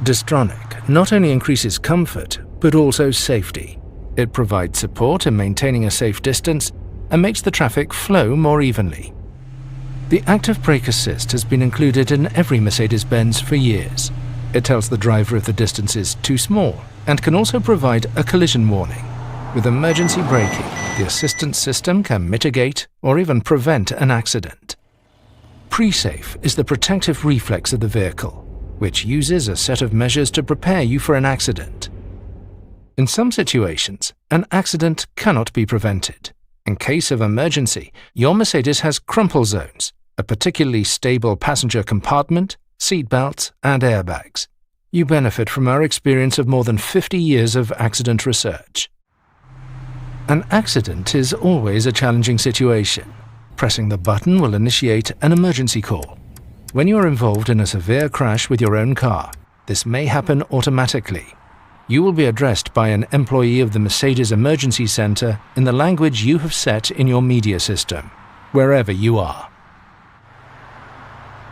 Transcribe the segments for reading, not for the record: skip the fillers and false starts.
Distronic not only increases comfort, but also safety. It provides support in maintaining a safe distance and makes the traffic flow more evenly. The active brake assist has been included in every Mercedes-Benz for years. It tells the driver if the distance is too small and can also provide a collision warning. With emergency braking, the assistance system can mitigate or even prevent an accident. Pre-safe is the protective reflex of the vehicle, which uses a set of measures to prepare you for an accident. In some situations, an accident cannot be prevented. In case of emergency, your Mercedes has crumple zones, a particularly stable passenger compartment, seat belts, and airbags. You benefit from our experience of more than 50 years of accident research. An accident is always a challenging situation. Pressing the button will initiate an emergency call. When you are involved in a severe crash with your own car, this may happen automatically. You will be addressed by an employee of the Mercedes Emergency Center in the language you have set in your media system, wherever you are.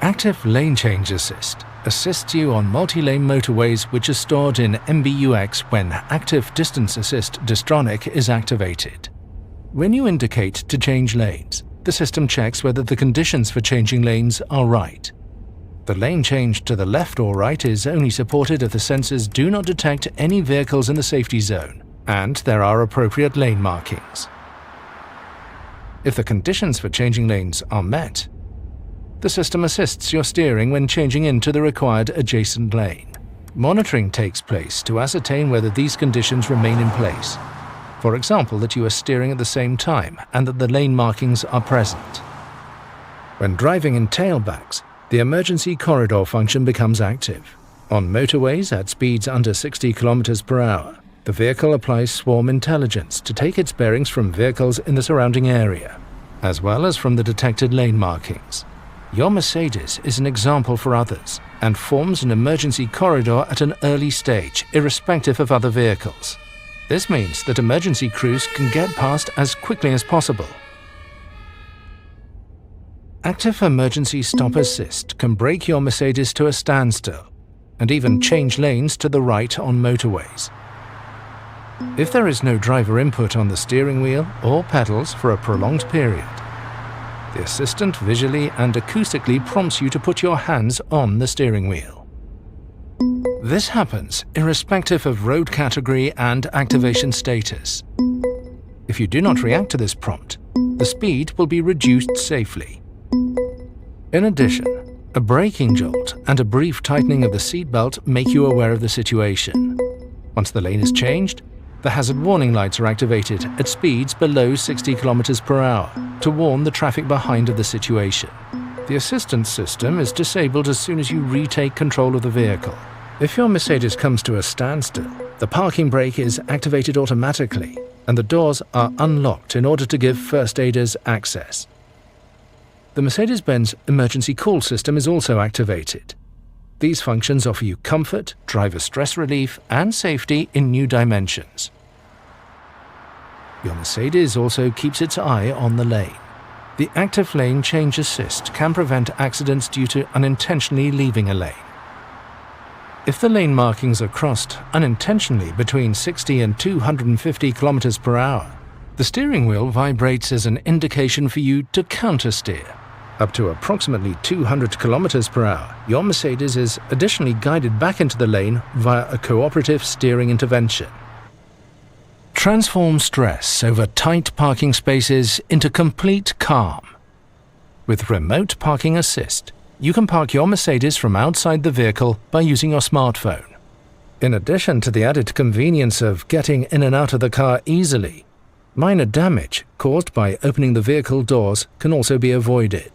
Active Lane Change Assist assists you on multi-lane motorways which are stored in MBUX when Active Distance Assist Distronic is activated. When you indicate to change lanes, the system checks whether the conditions for changing lanes are right. The lane change to the left or right is only supported if the sensors do not detect any vehicles in the safety zone and there are appropriate lane markings. If the conditions for changing lanes are met, the system assists your steering when changing into the required adjacent lane. monitoring takes place to ascertain whether these conditions remain in place. For example, that you are steering at the same time and that the lane markings are present. When driving in tailbacks, the emergency corridor function becomes active. On motorways at speeds under 60 km per hour, the vehicle applies swarm intelligence to take its bearings from vehicles in the surrounding area, as well as from the detected lane markings. Your Mercedes is an example for others and forms an emergency corridor at an early stage, irrespective of other vehicles. This means that emergency crews can get past as quickly as possible. Active Emergency Stop Assist can brake your Mercedes to a standstill and even change lanes to the right on motorways. If there is no driver input on the steering wheel or pedals for a prolonged period, the assistant visually and acoustically prompts you to put your hands on the steering wheel. This happens irrespective of road category and activation status. If you do not react to this prompt, the speed will be reduced safely. In addition, a braking jolt and a brief tightening of the seatbelt make you aware of the situation. Once the lane is changed, the hazard warning lights are activated at speeds below 60 km per hour to warn the traffic behind of the situation. The assistance system is disabled as soon as you retake control of the vehicle. If your Mercedes comes to a standstill, the parking brake is activated automatically and the doors are unlocked in order to give first aiders access. The Mercedes-Benz emergency call system is also activated. These functions offer you comfort, driver stress relief, and safety in new dimensions. Your Mercedes also keeps its eye on the lane. The active lane change assist can prevent accidents due to unintentionally leaving a lane. If the lane markings are crossed unintentionally between 60 and 250 km per hour, the steering wheel vibrates as an indication for you to countersteer. Up to approximately 200 km per hour, your Mercedes is additionally guided back into the lane via a cooperative steering intervention. Transform stress over tight parking spaces into complete calm. With Remote Parking Assist, you can park your Mercedes from outside the vehicle by using your smartphone. In addition to the added convenience of getting in and out of the car easily, minor damage caused by opening the vehicle doors can also be avoided.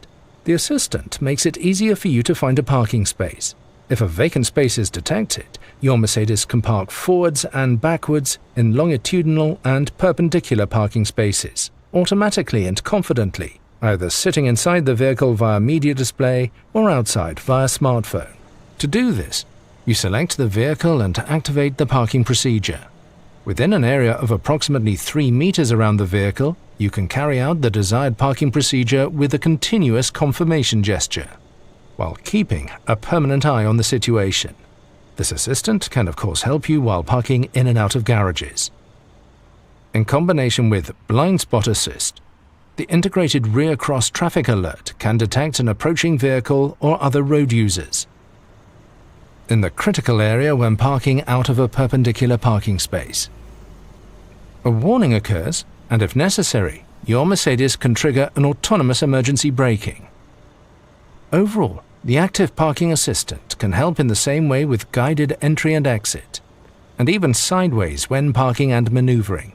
The assistant makes it easier for you to find a parking space. If a vacant space is detected, your Mercedes can park forwards and backwards in longitudinal and perpendicular parking spaces, automatically and confidently, either sitting inside the vehicle via media display or outside via smartphone. To do this, you select the vehicle and activate the parking procedure. Within an area of approximately 3 meters around the vehicle, you can carry out the desired parking procedure with a continuous confirmation gesture, while keeping a permanent eye on the situation. This assistant can of course help you while parking in and out of garages. In combination with Blind Spot Assist, the integrated rear cross traffic alert can detect an approaching vehicle or other road users in the critical area when parking out of a perpendicular parking space. A warning occurs, and if necessary, your Mercedes can trigger an autonomous emergency braking. Overall, the active parking assistant can help in the same way with guided entry and exit, and even sideways when parking and maneuvering.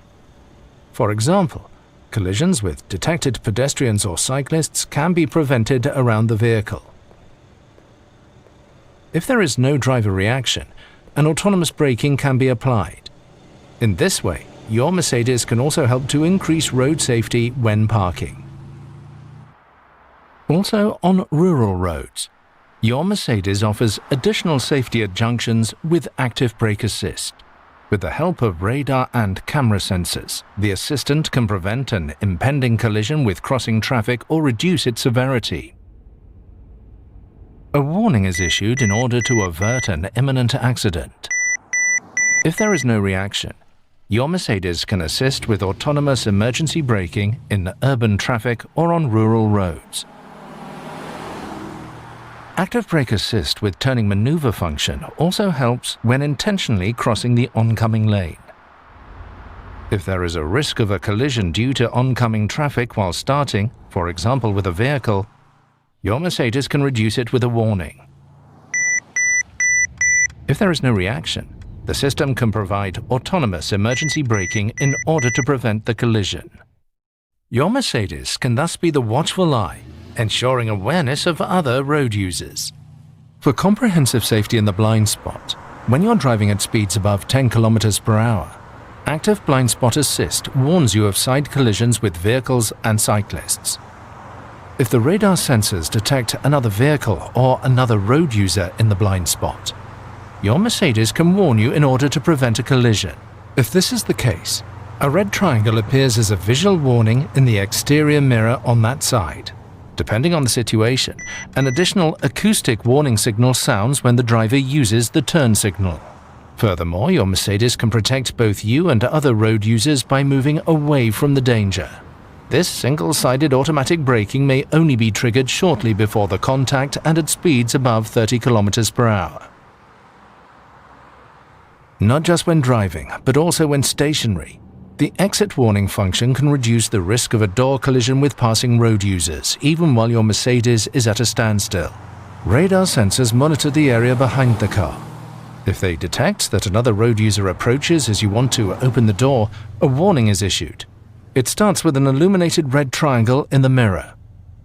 For example, collisions with detected pedestrians or cyclists can be prevented around the vehicle. If there is no driver reaction, an autonomous braking can be applied. In this way, your Mercedes can also help to increase road safety when parking. Also on rural roads, your Mercedes offers additional safety at junctions with active brake assist. With the help of radar and camera sensors, the assistant can prevent an impending collision with crossing traffic or reduce its severity. A warning is issued in order to avert an imminent accident. If there is no reaction, your Mercedes can assist with autonomous emergency braking in urban traffic or on rural roads. Active Brake Assist with turning maneuver function also helps when intentionally crossing the oncoming lane. If there is a risk of a collision due to oncoming traffic while starting, for example with a vehicle, your Mercedes can reduce it with a warning. If there is no reaction, the system can provide autonomous emergency braking in order to prevent the collision. Your Mercedes can thus be the watchful eye, ensuring awareness of other road users. For comprehensive safety in the blind spot, when you're driving at speeds above 10 km per hour, Active Blind Spot Assist warns you of side collisions with vehicles and cyclists. If the radar sensors detect another vehicle or another road user in the blind spot, your Mercedes can warn you in order to prevent a collision. If this is the case, a red triangle appears as a visual warning in the exterior mirror on that side. Depending on the situation, an additional acoustic warning signal sounds when the driver uses the turn signal. Furthermore, your Mercedes can protect both you and other road users by moving away from the danger. This single-sided automatic braking may only be triggered shortly before the contact and at speeds above 30 km per hour. Not just when driving, but also when stationary, the exit warning function can reduce the risk of a door collision with passing road users, even while your Mercedes is at a standstill. Radar sensors monitor the area behind the car. If they detect that another road user approaches as you want to open the door, a warning is issued. It starts with an illuminated red triangle in the mirror.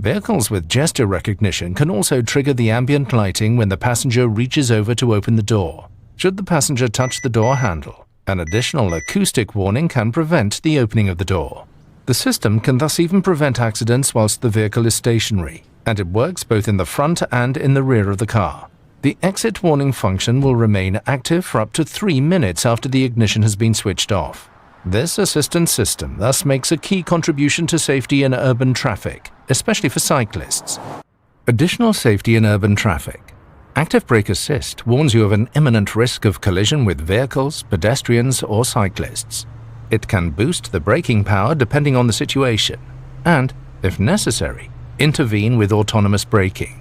Vehicles with gesture recognition can also trigger the ambient lighting when the passenger reaches over to open the door. Should the passenger touch the door handle, an additional acoustic warning can prevent the opening of the door. The system can thus even prevent accidents whilst the vehicle is stationary, and it works both in the front and in the rear of the car. The exit warning function will remain active for up to 3 minutes after the ignition has been switched off. This assistance system thus makes a key contribution to safety in urban traffic, especially for cyclists. Additional safety in urban traffic. Active Brake Assist warns you of an imminent risk of collision with vehicles, pedestrians, or cyclists. It can boost the braking power depending on the situation, and, if necessary, intervene with autonomous braking.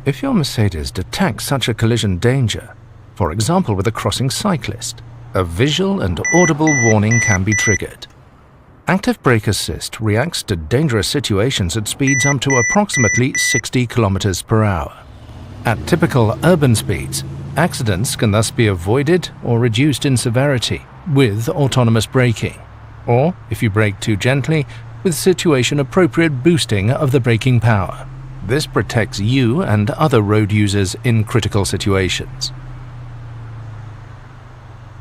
If your Mercedes detects such a collision danger, for example with a crossing cyclist, a visual and audible warning can be triggered. Active Brake Assist reacts to dangerous situations at speeds up to approximately 60 km per hour. At typical urban speeds, accidents can thus be avoided or reduced in severity with autonomous braking, or, if you brake too gently, with situation-appropriate boosting of the braking power. This protects you and other road users in critical situations.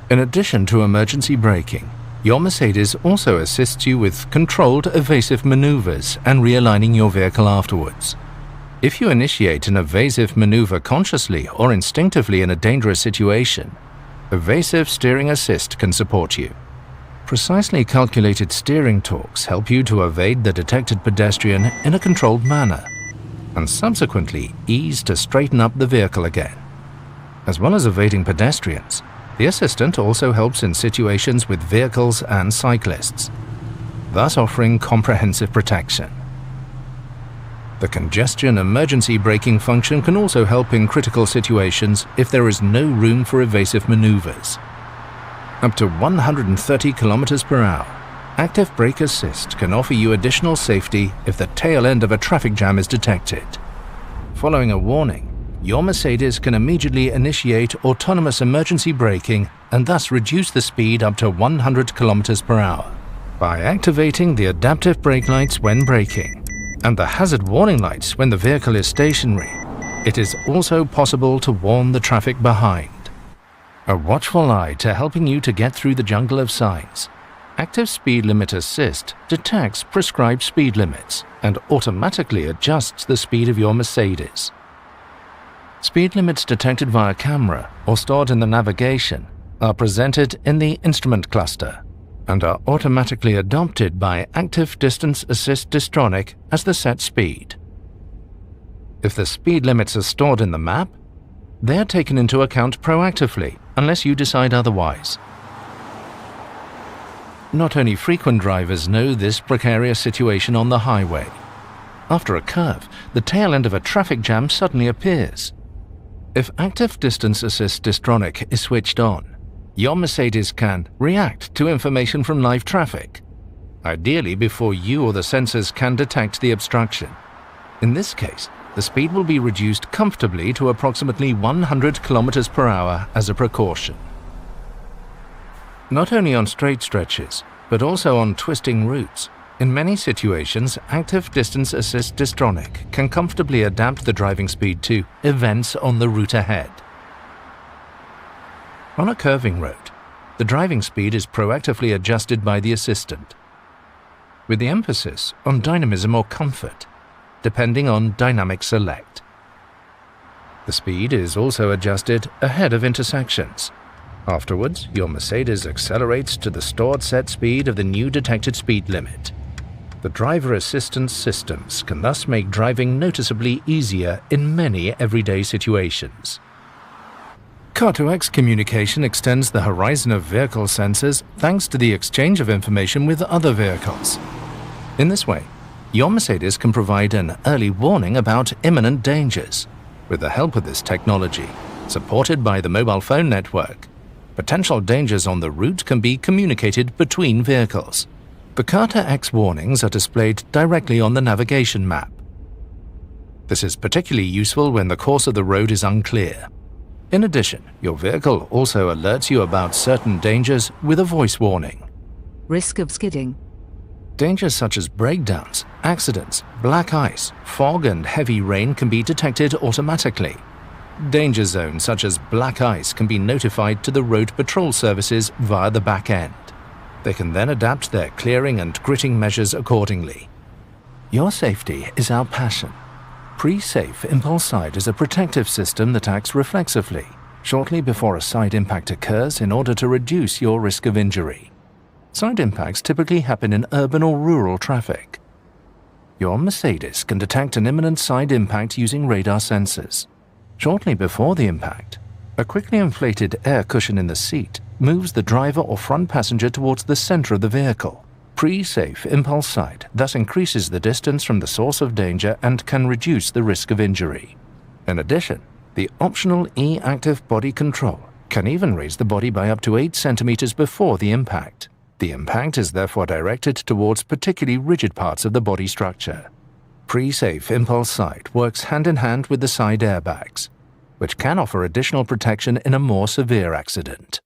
In addition to emergency braking, your Mercedes also assists you with controlled evasive maneuvers and realigning your vehicle afterwards. If you initiate an evasive maneuver consciously or instinctively in a dangerous situation, Evasive Steering Assist can support you. Precisely calculated steering torques help you to evade the detected pedestrian in a controlled manner, and subsequently ease to straighten up the vehicle again. As well as evading pedestrians, the assistant also helps in situations with vehicles and cyclists, thus offering comprehensive protection. The congestion emergency braking function can also help in critical situations if there is no room for evasive maneuvers. Up to 130 km per hour, Active Brake Assist can offer you additional safety if the tail end of a traffic jam is detected. Following a warning, your Mercedes can immediately initiate autonomous emergency braking and thus reduce the speed up to 100 km per hour. By activating the adaptive brake lights when braking and the hazard warning lights when the vehicle is stationary, it is also possible to warn the traffic behind. A watchful eye to helping you to get through the jungle of signs. Active Speed Limit Assist detects prescribed speed limits and automatically adjusts the speed of your Mercedes. Speed limits detected via camera or stored in the navigation are presented in the instrument cluster and are automatically adopted by Active Distance Assist Distronic as the set speed. If the speed limits are stored in the map, they are taken into account proactively unless you decide otherwise. Not only frequent drivers know this precarious situation on the highway. After a curve, the tail end of a traffic jam suddenly appears. If Active Distance Assist Distronic is switched on, your Mercedes can react to information from live traffic, ideally before you or the sensors can detect the obstruction. In this case, the speed will be reduced comfortably to approximately 100 km per hour as a precaution. Not only on straight stretches, but also on twisting routes, in many situations, active distance assist distronic can comfortably adapt the driving speed to events on the route ahead. On a curving road, the driving speed is proactively adjusted by the assistant, with the emphasis on dynamism or comfort, depending on dynamic select. The speed is also adjusted ahead of intersections. Afterwards, your Mercedes accelerates to the stored set speed of the new detected speed limit. The driver assistance systems can thus make driving noticeably easier in many everyday situations. Car-to-X communication extends the horizon of vehicle sensors thanks to the exchange of information with other vehicles. In this way, your Mercedes can provide an early warning about imminent dangers. With the help of this technology, supported by the mobile phone network, potential dangers on the route can be communicated between vehicles. The Car-to-X warnings are displayed directly on the navigation map. This is particularly useful when the course of the road is unclear. In addition, your vehicle also alerts you about certain dangers with a voice warning. Risk of skidding. Dangers such as breakdowns, accidents, black ice, fog and heavy rain can be detected automatically. Danger zones such as black ice can be notified to the road patrol services via the back end. They can then adapt their clearing and gritting measures accordingly. Your safety is our passion. Pre-safe impulse side is a protective system that acts reflexively, shortly before a side impact occurs in order to reduce your risk of injury. Side impacts typically happen in urban or rural traffic. Your Mercedes can detect an imminent side impact using radar sensors. Shortly before the impact, a quickly inflated air cushion in the seat moves the driver or front passenger towards the center of the vehicle. Pre-safe impulse side thus increases the distance from the source of danger and can reduce the risk of injury. In addition, the optional E-active body control can even raise the body by up to 8 centimeters before the impact. The impact is therefore directed towards particularly rigid parts of the body structure. Pre-safe impulse side works hand in hand with the side airbags, which can offer additional protection in a more severe accident.